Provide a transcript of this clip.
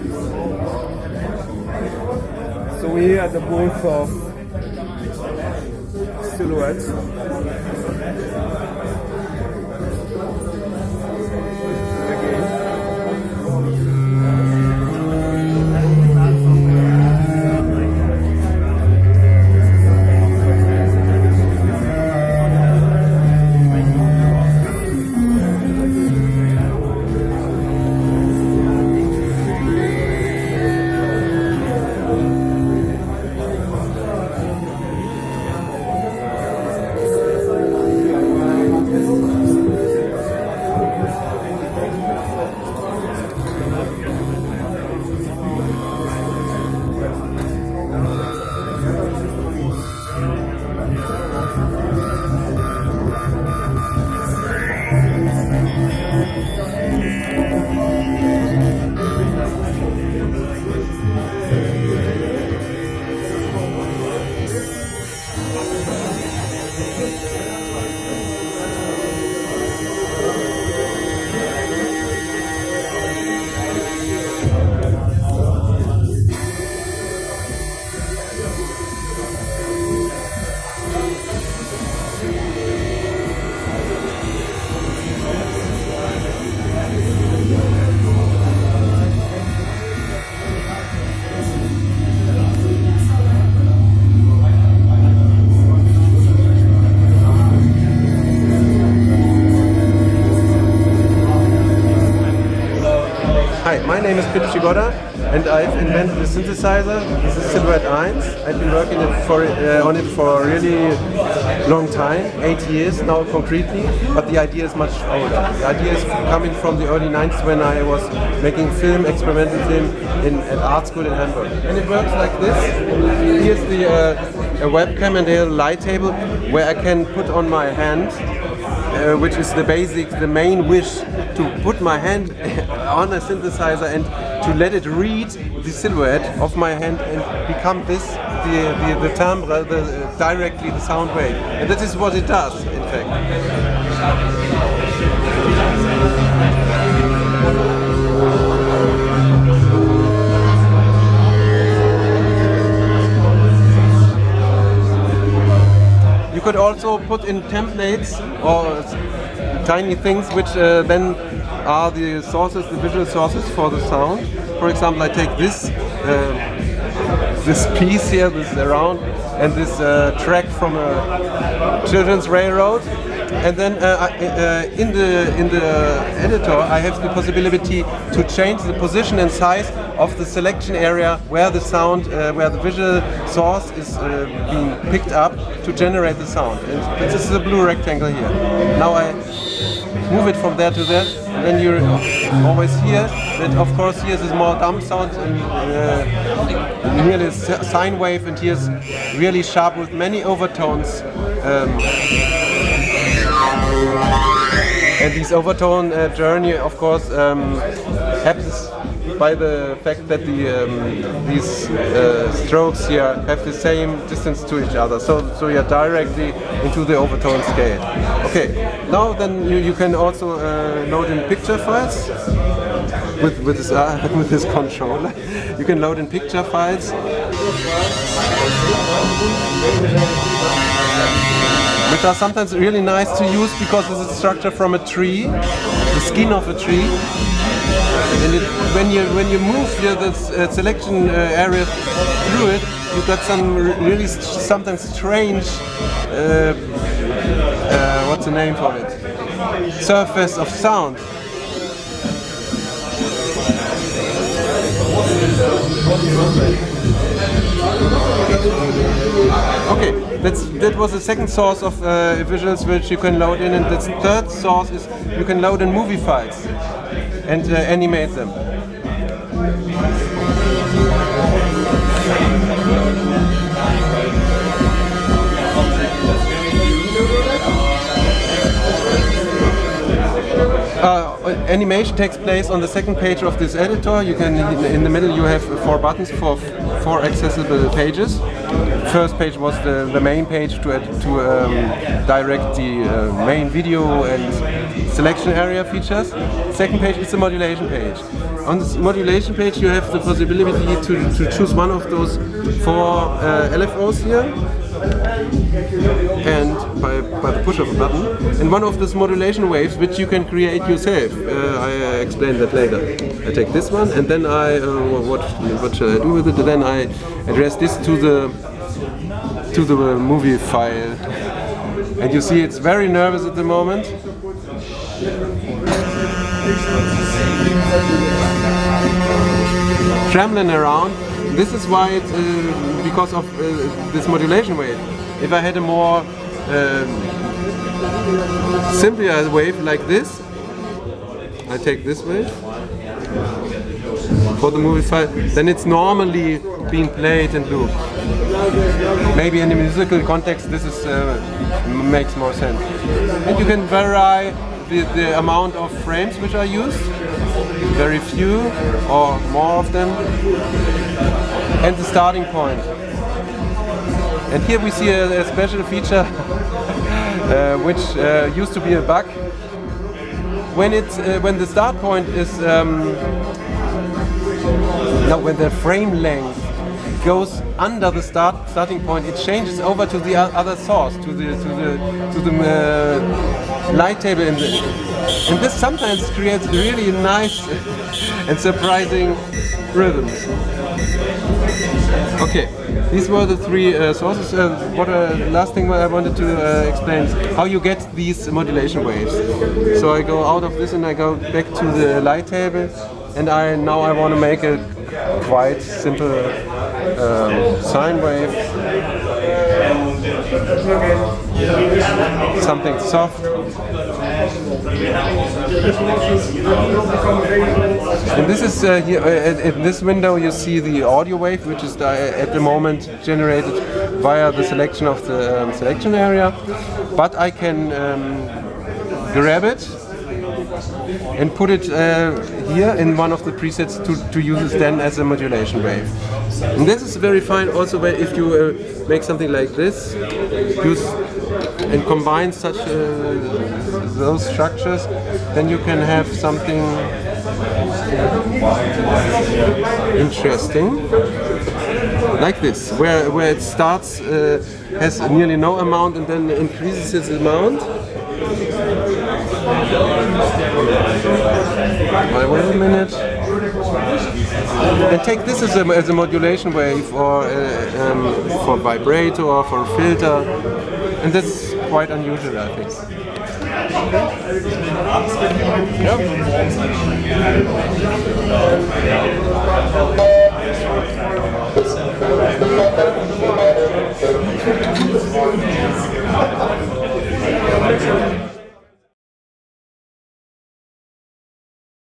So we're here at the booth of Silhouette. Hi, my name is Przygodda and I've invented a synthesizer. This is Silhouette Eins. I've been working on it for a really long time, 8 years now concretely, but the idea is much older. The idea is coming from the early 90s when I was making film, experimental film at art school in Hamburg. And it works like this. Here's a webcam and here's a light table where I can put on my hand, which is the main wish, to put my hand on a synthesizer and to let it read the silhouette of my hand and become this, the timbre, directly the sound wave. And that is what it does, in fact. You could also put in templates or tiny things which then are the sources, the visual sources for the sound. For example, I take this piece here, this around, and this track from a children's railroad, and then in the editor I have the possibility to change the position and size of the selection area where the sound, where the visual source is being picked up to generate the sound. And this is the blue rectangle here. Now I move it from there to there, and then you always hear that, of course, here's a more dumb sound, and here is sine wave, and here's really sharp with many overtones. And this overtone journey, of course, happens by the fact that these strokes here have the same distance to each other, so you're directly into the overtone scale. Okay, now then you can also load in picture files with this controller. You can load in picture files, which are sometimes really nice to use because it's a structure from a tree, the skin of a tree. And when you move the selection area through it, you got some really sometimes strange, what's the name for it? Surface of sound. Okay, that was the second source of visuals which you can load in, and the third source is you can load in movie files and animate them. Animation takes place on the second page of this editor. You can, in the middle, you have 4 buttons for 4 accessible pages. First page was the main page to direct the main video and selection area features. Second page is the modulation page. On this modulation page you have the possibility to choose one of those 4 LFOs here, and by the push of a button, and one of those modulation waves which you can create yourself. I explain that later. I take this one, and then what shall I do with it? Then I address this to the movie file, and you see it's very nervous at the moment. Trembling around. This is why it's because of this modulation wave. If I had a more simpler wave like this, I take this wave for the movie file, then it's normally being played and looped. Maybe in the musical context this is makes more sense. And you can vary the amount of frames which are used, very few or more of them, and the starting point. And here we see a special feature which used to be a bug. When the start point is when the frame length goes under the starting point, it changes over to the other source, to the light table, and this sometimes creates really nice and surprising rhythms. Okay, these were the 3 sources. Last thing I wanted to explain is how you get these modulation waves. So I go out of this and I go back to the light table, and now I want to make a quite simple sine wave, something soft. And this is here in this window you see the audio wave, which is at the moment generated via the selection of the selection area. But I can grab it and put it here in one of the presets to use it then as a modulation wave. And this is very fine also if you make something like this, and combine such those structures, then you can have something interesting like this, where it starts has nearly no amount and then increases its amount. Wait a minute. And take this as a modulation wave, or for vibrato, or for a filter, and that's quite unusual, I think. Yep.